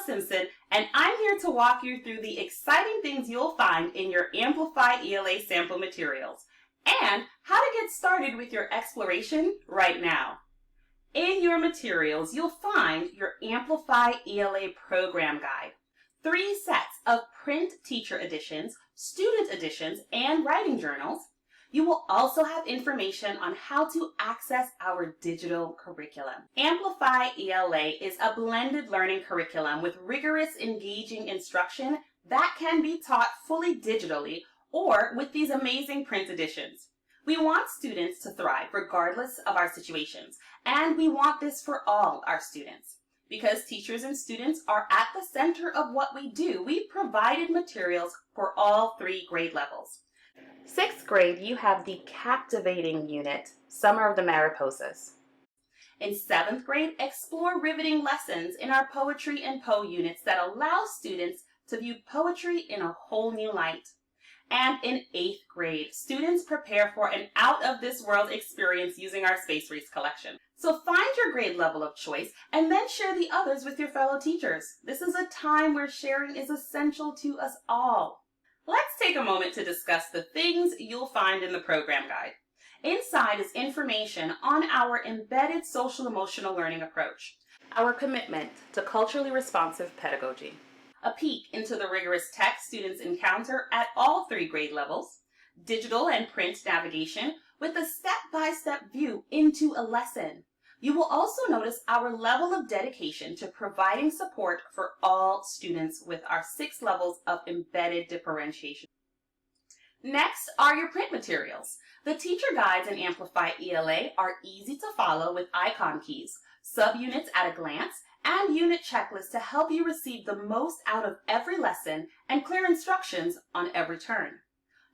Simpson, and I'm here to walk you through the exciting things you'll find in your Amplify ELA sample materials and how to get started with your exploration right now. In your materials, you'll find your Amplify ELA program guide, 3 sets of print teacher editions, student editions, and writing journals. You will also have information on how to access our digital curriculum. Amplify ELA is a blended learning curriculum with rigorous, engaging instruction that can be taught fully digitally or with these amazing print editions. We want students to thrive regardless of our situations, and we want this for all our students. Because teachers and students are at the center of what we do, we've provided materials for all 3 grade levels. 6th grade, you have the captivating unit, Summer of the Mariposas. In 7th grade, explore riveting lessons in our poetry and Poe units that allow students to view poetry in a whole new light. And in 8th grade, students prepare for an out-of-this-world experience using our Space Race collection. So find your grade level of choice and then share the others with your fellow teachers. This is a time where sharing is essential to us all. Let's take a moment to discuss the things you'll find in the program guide. Inside is information on our embedded social-emotional learning approach, our commitment to culturally responsive pedagogy, a peek into the rigorous tech students encounter at all 3 grade levels, digital and print navigation with a step-by-step view into a lesson. You will also notice our level of dedication to providing support for all students with our 6 levels of embedded differentiation. Next are your print materials. The teacher guides in Amplify ELA are easy to follow with icon keys, subunits at a glance, and unit checklists to help you receive the most out of every lesson and clear instructions on every turn.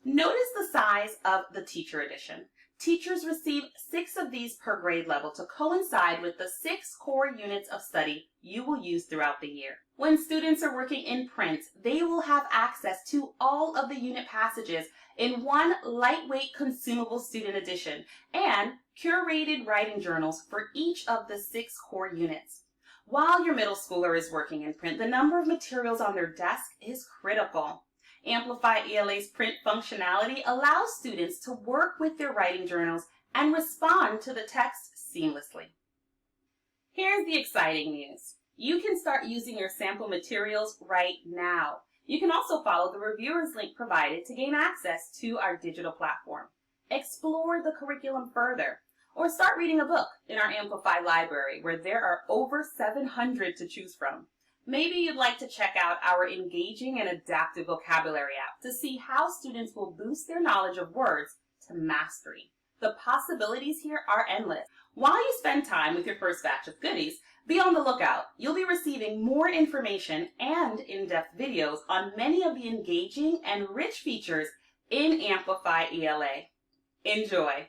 Notice the size of the teacher edition. Teachers receive 6 of these per grade level to coincide with the 6 core units of study you will use throughout the year. When students are working in print, they will have access to all of the unit passages in one lightweight consumable student edition and curated writing journals for each of the 6 core units. While your middle schooler is working in print, the number of materials on their desk is critical. Amplify ELA's print functionality allows students to work with their writing journals and respond to the text seamlessly. Here's the exciting news. You can start using your sample materials right now. You can also follow the reviewers link provided to gain access to our digital platform. Explore the curriculum further, or start reading a book in our Amplify library where there are over 700 to choose from. Maybe you'd like to check out our engaging and adaptive vocabulary app to see how students will boost their knowledge of words to mastery. The possibilities here are endless. While you spend time with your first batch of goodies, be on the lookout. You'll be receiving more information and in-depth videos on many of the engaging and rich features in Amplify ELA. Enjoy!